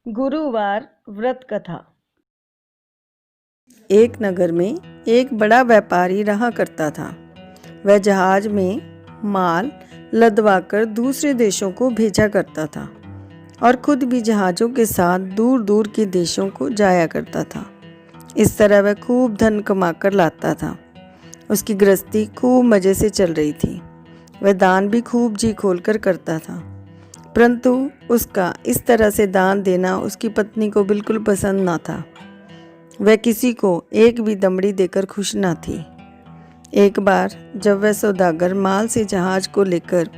गुरुवार व्रत कथा। एक नगर में एक बड़ा व्यापारी रहा करता था। वह जहाज में माल लदवाकर दूसरे देशों को भेजा करता था और खुद भी जहाज़ों के साथ दूर दूर के देशों को जाया करता था। इस तरह वह खूब धन कमाकर लाता था। उसकी गृहस्थी खूब मज़े से चल रही थी। वह दान भी खूब जी खोलकर करता था, परंतु उसका इस तरह से दान देना उसकी पत्नी को बिल्कुल पसंद ना था। वह किसी को एक भी दमड़ी देकर खुश ना थी। एक बार जब वह सौदागर माल से जहाज को लेकर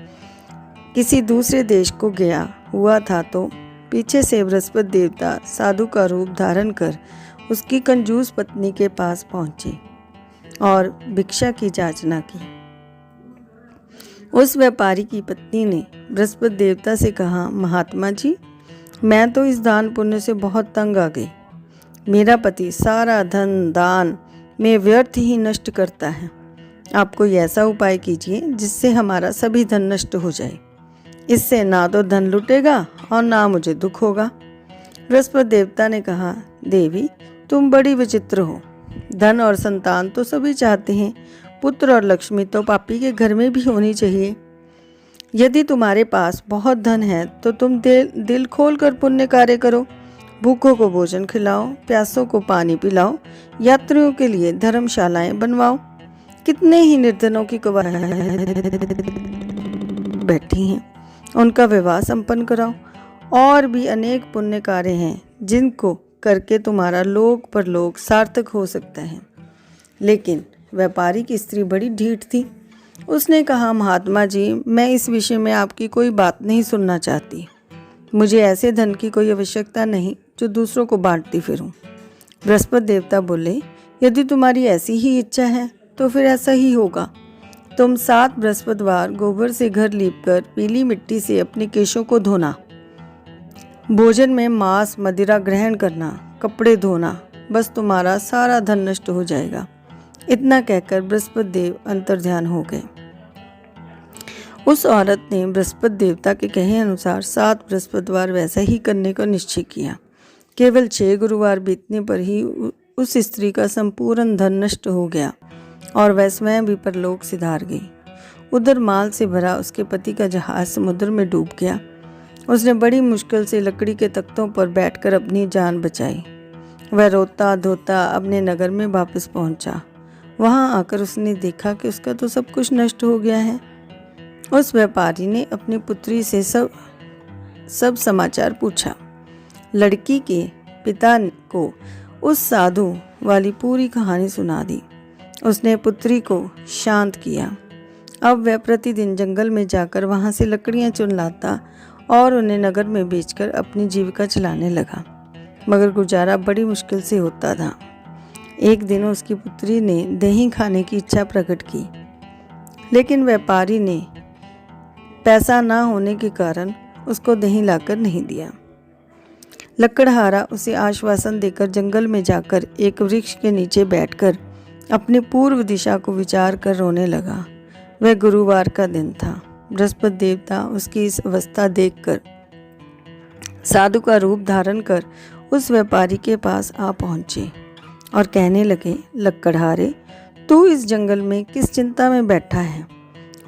किसी दूसरे देश को गया हुआ था तो पीछे से बृहस्पति देवता साधु का रूप धारण कर उसकी कंजूस पत्नी के पास पहुंचे और भिक्षा की याचना की। उस व्यापारी की पत्नी ने बृहस्पति देवता से कहा, महात्मा जी, मैं तो इस दान पुण्य से बहुत तंग आ गई। मेरा पति सारा धन दान में व्यर्थ ही नष्ट करता है। आप कोई ऐसा उपाय कीजिए जिससे हमारा सभी धन नष्ट हो जाए। इससे ना तो धन लुटेगा और ना मुझे दुख होगा। बृहस्पति देवता ने कहा, देवी, तुम बड़ी विचित्र हो। धन और संतान तो सभी चाहते हैं, पुत्र और लक्ष्मी तो पापी के घर में भी होनी चाहिए। यदि तुम्हारे पास बहुत धन है तो तुम दिल खोल कर पुण्य कार्य करो। भूखों को भोजन खिलाओ, प्यासों को पानी पिलाओ, यात्रियों के लिए धर्मशालाएं बनवाओ। कितने ही निर्धनों की बैठी हैं, उनका विवाह संपन्न कराओ। और भी अनेक पुण्य कार्य हैं जिनको करके तुम्हारा लोक परलोक सार्थक हो सकता है। लेकिन व्यापारी की स्त्री बड़ी ढीठ थी। उसने कहा, महात्मा जी, मैं इस विषय में आपकी कोई बात नहीं सुनना चाहती। मुझे ऐसे धन की कोई आवश्यकता नहीं जो दूसरों को बांटती फिरूं। बृहस्पति देवता बोले, यदि तुम्हारी ऐसी ही इच्छा है तो फिर ऐसा ही होगा। तुम 7 बृहस्पतिवार गोबर से घर लीपकर पीली मिट्टी से अपने केशों को धोना, भोजन में मांस मदिरा ग्रहण करना, कपड़े धोना, बस तुम्हारा सारा धन नष्ट हो जाएगा। इतना कहकर बृहस्पति देव अंतर्ध्यान हो गए। उस औरत ने बृहस्पति देवता के कहे अनुसार 7 बृहस्पतिवार वैसा ही करने का निश्चय किया। केवल 6 गुरुवार बीतने पर ही उस स्त्री का संपूर्ण धन नष्ट हो गया और वह स्वयं भी परलोक सिधार गई। उधर माल से भरा उसके पति का जहाज समुद्र में डूब गया। उसने बड़ी मुश्किल से लकड़ी के तख्तों पर बैठकर अपनी जान बचाई। वह रोता धोता अपने नगर में वापस पहुंचा। वहां आकर उसने देखा कि उसका तो सब कुछ नष्ट हो गया है। उस व्यापारी ने अपनी पुत्री से सब समाचार पूछा। लड़की के पिता को उस साधु वाली पूरी कहानी सुना दी। उसने पुत्री को शांत किया। अब वह प्रतिदिन जंगल में जाकर वहां से लकड़ियां चुन लाता और उन्हें नगर में बेचकर अपनी जीविका चलाने लगा, मगर गुजारा बड़ी मुश्किल से होता था। एक दिन उसकी पुत्री ने दही खाने की इच्छा प्रकट की, लेकिन व्यापारी ने पैसा ना होने के कारण उसको दही लाकर नहीं दिया। लकड़हारा उसे आश्वासन देकर जंगल में जाकर एक वृक्ष के नीचे बैठकर अपनी पूर्व दिशा को विचार कर रोने लगा। वह गुरुवार का दिन था। बृहस्पति देवता उसकी इस अवस्था देखकर साधु का रूप धारण कर उस व्यापारी के पास आ पहुंचे और कहने लगे, लकड़हारे, तू इस जंगल में किस चिंता में बैठा है?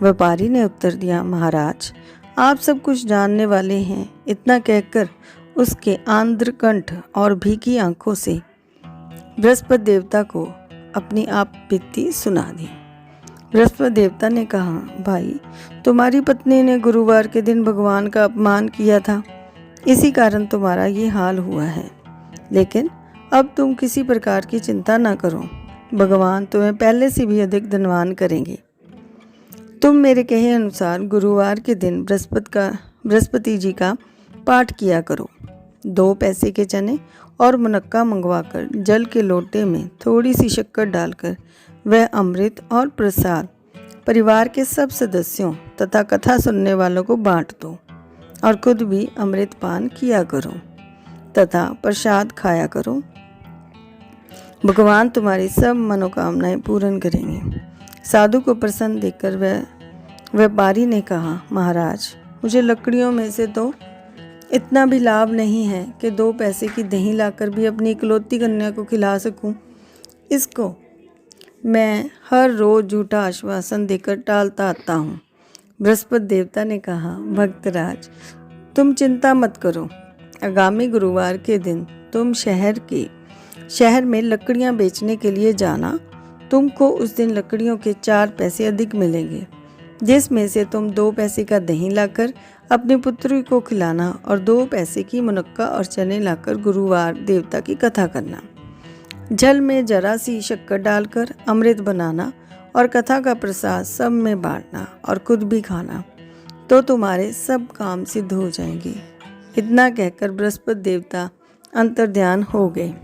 व्यापारी ने उत्तर दिया, महाराज, आप सब कुछ जानने वाले हैं। इतना कहकर उसके आंध्रकंठ और भीगी आंखों से बृहस्पति देवता को अपनी आप बीती सुना दी। बृहस्पति देवता ने कहा, भाई, तुम्हारी पत्नी ने गुरुवार के दिन भगवान का अपमान किया था, इसी कारण तुम्हारा ये हाल हुआ है। लेकिन अब तुम किसी प्रकार की चिंता ना करो, भगवान तुम्हें पहले से भी अधिक धनवान करेंगे। तुम मेरे कहे अनुसार गुरुवार के दिन बृहस्पति जी का पाठ किया करो। 2 पैसे के चने और मुनक्का मंगवाकर जल के लोटे में थोड़ी सी शक्कर डालकर वह अमृत और प्रसाद परिवार के सब सदस्यों तथा कथा सुनने वालों को बांट दो और खुद भी अमृत पान किया करो तथा प्रसाद खाया करो। भगवान तुम्हारी सब मनोकामनाएं पूर्ण करेंगे। साधु को प्रसन्न देखकर वह व्यापारी ने कहा, महाराज, मुझे लकड़ियों में से तो इतना भी लाभ नहीं है कि 2 पैसे की दही लाकर भी अपनी इकलौती कन्या को खिला सकूं। इसको मैं हर रोज़ झूठा आश्वासन देकर टालता आता हूँ। बृहस्पति देवता ने कहा, भक्तराज तुम चिंता मत करो। आगामी गुरुवार के दिन तुम शहर में लकड़ियाँ बेचने के लिए जाना। तुमको उस दिन लकड़ियों के 4 पैसे अधिक मिलेंगे, जिसमें से तुम 2 पैसे का दही लाकर अपनी पुत्री को खिलाना और 2 पैसे की मुनक्का और चने लाकर गुरुवार देवता की कथा करना। जल में जरा सी शक्कर डालकर अमृत बनाना और कथा का प्रसाद सब में बांटना और खुद भी खाना, तो तुम्हारे सब काम सिद्ध हो जाएंगे। इतना कहकर बृहस्पति देवता अंतर्ध्यान हो गए।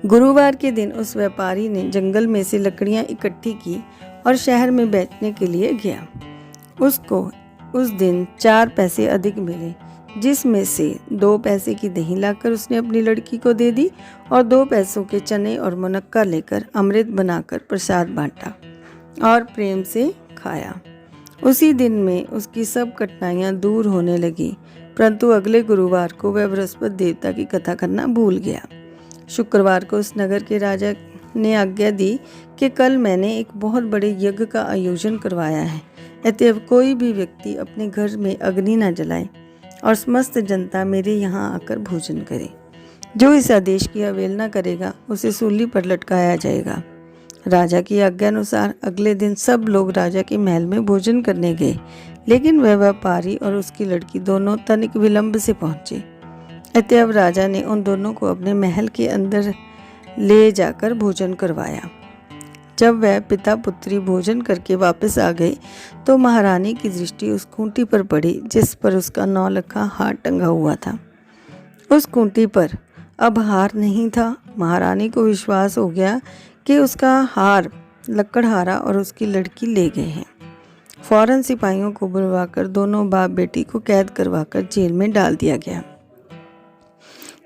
गुरुवार के दिन उस व्यापारी ने जंगल में से लकड़ियां इकट्ठी की और शहर में बेचने के लिए गया। उसको उस दिन 4 पैसे अधिक मिले, जिसमें से 2 पैसे की दही लाकर उसने अपनी लड़की को दे दी और 2 पैसों के चने और मुनक्का लेकर अमृत बनाकर प्रसाद बांटा और प्रेम से खाया। उसी दिन में उसकी सब कठिनाइयाँ दूर होने लगी, परंतु अगले गुरुवार को वह बृहस्पति देवता की कथा करना भूल गया। शुक्रवार को उस नगर के राजा ने आज्ञा दी कि कल मैंने एक बहुत बड़े यज्ञ का आयोजन करवाया है, अतएव कोई भी व्यक्ति अपने घर में अग्नि न जलाए और समस्त जनता मेरे यहाँ आकर भोजन करे। जो इस आदेश की अवहेलना करेगा उसे सूली पर लटकाया जाएगा। राजा की आज्ञा अनुसार अगले दिन सब लोग राजा के महल में भोजन करने गए, लेकिन वह व्यापारी और उसकी लड़की दोनों तनिक विलंब से पहुंचे। अतएव राजा ने उन दोनों को अपने महल के अंदर ले जाकर भोजन करवाया। जब वह पिता पुत्री भोजन करके वापस आ गए तो महारानी की दृष्टि उस खूंटी पर पड़ी जिस पर उसका 9 लखा हार टंगा हुआ था। उस खूंटी पर अब हार नहीं था। महारानी को विश्वास हो गया कि उसका हार लकड़हारा और उसकी लड़की ले गए हैं। फौरन सिपाहियों को बुलवाकर दोनों बाप बेटी को कैद करवाकर जेल में डाल दिया गया।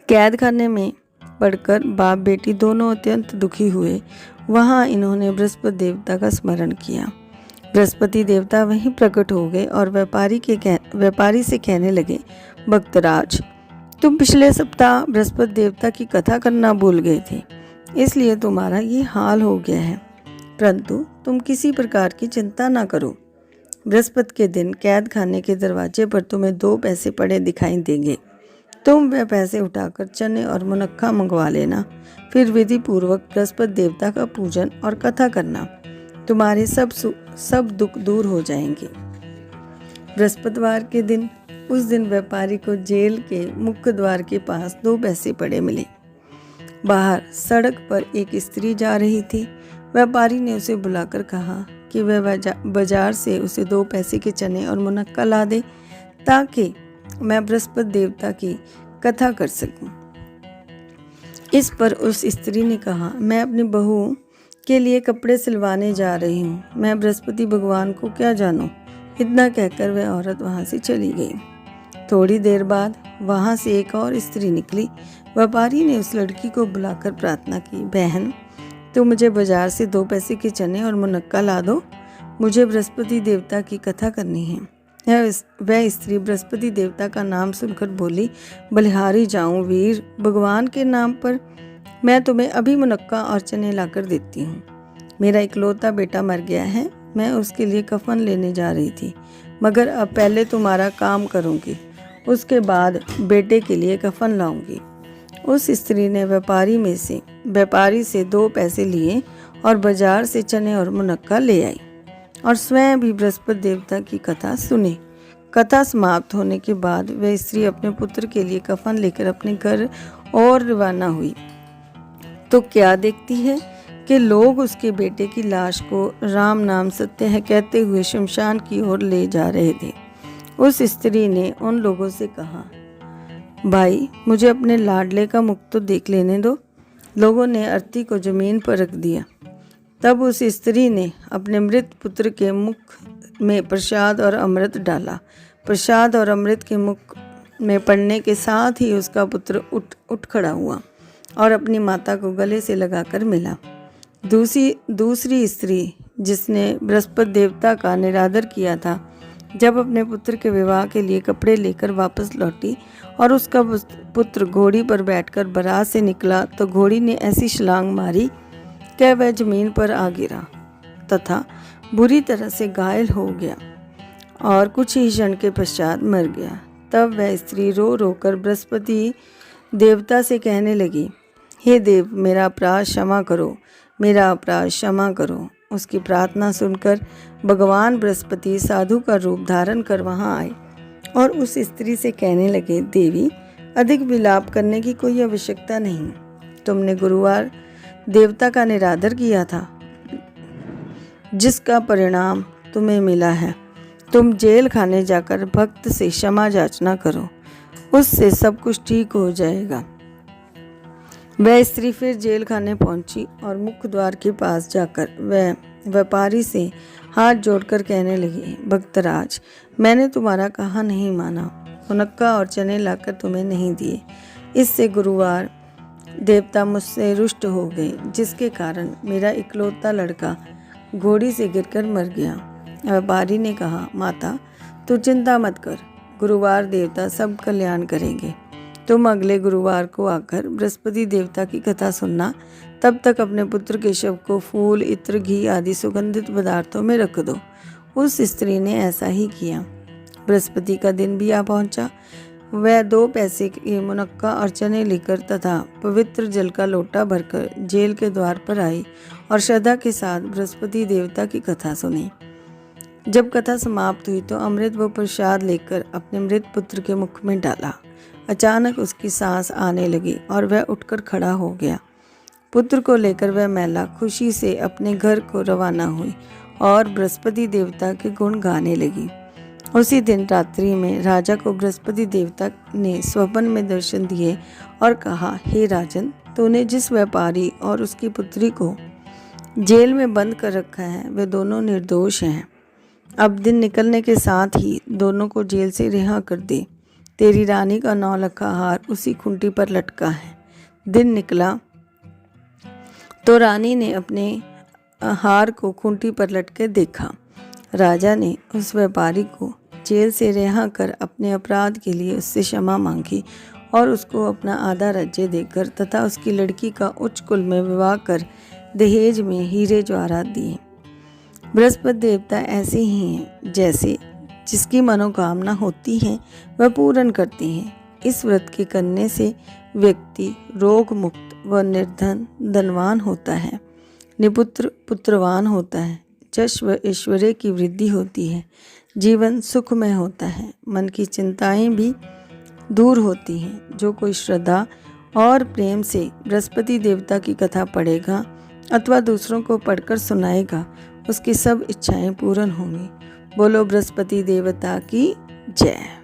कैद खाने में पड़कर बाप बेटी दोनों अत्यंत दुखी हुए। वहाँ इन्होंने बृहस्पति देवता का स्मरण किया। बृहस्पति देवता वहीं प्रकट हो गए और व्यापारी से कहने लगे, भक्तराज तुम पिछले सप्ताह बृहस्पति देवता की कथा करना भूल गए थे, इसलिए तुम्हारा ये हाल हो गया है। परंतु तुम किसी प्रकार की चिंता ना करो। बृहस्पति के दिन कैद खाने के दरवाजे पर तुम्हें 2 पैसे पड़े दिखाई देंगे। तुम वह पैसे उठाकर चने और मुनक्का मंगवा लेना, फिर विधि पूर्वक बृहस्पति देवता का पूजन और कथा करना। तुम्हारे सब दुख दूर हो जाएंगे। बृहस्पतिवार के दिन उस दिन व्यापारी को जेल के मुख्य द्वार के पास 2 पैसे पड़े मिले। बाहर सड़क पर एक स्त्री जा रही थी। व्यापारी ने उसे बुलाकर कहा कि वह बाजार से उसे 2 पैसे के चने और मुनक्का ला दे, ताकि मैं बृहस्पति देवता की कथा कर सकूं। इस पर उस स्त्री ने कहा, मैं अपनी बहू के लिए कपड़े सिलवाने जा रही हूँ, मैं बृहस्पति भगवान को क्या जानूं। इतना कहकर वह औरत वहाँ से चली गई। थोड़ी देर बाद वहाँ से एक और स्त्री निकली। व्यापारी ने उस लड़की को बुलाकर प्रार्थना की, बहन तो मुझे बाजार से 2 पैसे के चने और मुनक्का ला दो, मुझे बृहस्पति देवता की कथा करनी है। वह स्त्री बृहस्पति देवता का नाम सुनकर बोली, बलिहारी जाऊं वीर, भगवान के नाम पर मैं तुम्हें अभी मुनक्का और चने लाकर देती हूँ। मेरा इकलौता बेटा मर गया है, मैं उसके लिए कफन लेने जा रही थी, मगर अब पहले तुम्हारा काम करूँगी, उसके बाद बेटे के लिए कफन लाऊंगी। उस स्त्री ने व्यापारी से 2 पैसे लिए और बाजार से चने और मुनक्का ले आई और स्वयं भी बृहस्पति देवता की कथा सुनी। कथा समाप्त होने के बाद वह स्त्री अपने पुत्र के लिए कफन लेकर अपने घर और रवाना हुई तो क्या देखती है कि लोग उसके बेटे की लाश को राम नाम सत्य है कहते हुए शमशान की ओर ले जा रहे थे। उस स्त्री ने उन लोगों से कहा, भाई मुझे अपने लाडले का मुख तो देख लेने दो। लोगों ने अर्थी को जमीन पर रख दिया। तब उस स्त्री ने अपने मृत पुत्र के मुख में प्रसाद और अमृत डाला। प्रसाद और अमृत के मुख में पड़ने के साथ ही उसका पुत्र उठ खड़ा हुआ और अपनी माता को गले से लगाकर मिला। दूसरी स्त्री जिसने बृहस्पति देवता का निरादर किया था, जब अपने पुत्र के विवाह के लिए कपड़े लेकर वापस लौटी और उसका पुत्र घोड़ी पर बैठकर बारात से निकला तो घोड़ी ने ऐसी छलांग मारी कि वह जमीन पर आ गिरा तथा बुरी तरह से घायल हो गया और कुछ ही क्षण के पश्चात मर गया। तब वह स्त्री रो रो कर बृहस्पति देवता से कहने लगी, हे देव, मेरा अपराध क्षमा करो, मेरा अपराध क्षमा करो। उसकी प्रार्थना सुनकर भगवान बृहस्पति साधु का रूप धारण कर वहां आए और उस स्त्री से कहने लगे, देवी, अधिक विलाप करने की कोई आवश्यकता नहीं। तुमने गुरुवार देवता का निरादर किया था, जिसका परिणाम तुम्हें मिला है। तुम जेल खाने जाकर भक्त से क्षमा याचना करो, उससे सब कुछ ठीक हो जाएगा। वह स्त्री फिर जेल खाने पहुंची और मुख्य द्वार के पास जाकर वह व्यापारी से हाथ जोड़कर कहने लगी, भक्तराज, मैंने तुम्हारा कहा नहीं माना, मुनक्का और चने लाकर तुम्हें नहीं दिए। इससे गुरुवार देवता मुझसे रुष्ट हो गए, जिसके कारण मेरा इकलौता लड़का घोड़ी से गिरकर मर गया। व्यापारी ने कहा, माता, तू चिंता मत कर, गुरुवार देवता सब कल्याण करेंगे। तुम अगले गुरुवार को आकर बृहस्पति देवता की कथा सुनना। तब तक अपने पुत्र के शव को फूल, इत्र, घी आदि सुगंधित पदार्थों में रख दो। उस स्त्री ने ऐसा ही किया। बृहस्पति का दिन भी आ पहुंचा। वह 2 पैसे के मुनक्का और चने लेकर तथा पवित्र जल का लोटा भरकर जेल के द्वार पर आई और श्रद्धा के साथ बृहस्पति देवता की कथा सुनी। जब कथा समाप्त हुई तो अमृत व प्रसाद लेकर अपने मृत पुत्र के मुख में डाला। अचानक उसकी सांस आने लगी और वह उठकर खड़ा हो गया। पुत्र को लेकर वह महिला खुशी से अपने घर को रवाना हुई और बृहस्पति देवता के गुण गाने लगी। उसी दिन रात्रि में राजा को बृहस्पति देवता ने स्वप्न में दर्शन दिए और कहा, हे राजन, तूने जिस व्यापारी और उसकी पुत्री को जेल में बंद कर रखा है वे दोनों निर्दोष हैं। अब दिन निकलने के साथ ही दोनों को जेल से रिहा कर दे। तेरी रानी का 9 लखा हार उसी खूंटी पर लटका है। दिन निकला तो रानी ने अपने हार को खूंटी पर लटके देखा। राजा ने उस व्यापारी को जेल से रिहा कर अपने अपराध के लिए उससे क्षमा मांगी और उसको अपना आधा राज्य देकर तथा उसकी लड़की का उच्च कुल में विवाह कर दहेज में हीरे जवाहरात दिए। बृहस्पति देवता ऐसे ही हैं, जैसे जिसकी मनोकामना होती है वह पूर्ण करते हैं। इस व्रत के करने से व्यक्ति रोग मुक्त व निर्धन धनवान होता है, निपुत्र पुत्रवान होता है, यश व ऐश्वर्य की वृद्धि होती है, जीवन सुखमय होता है, मन की चिंताएं भी दूर होती हैं। जो कोई श्रद्धा और प्रेम से बृहस्पति देवता की कथा पढ़ेगा अथवा दूसरों को पढ़कर सुनाएगा, उसकी सब इच्छाएं पूर्ण होंगी। बोलो बृहस्पति देवता की जय।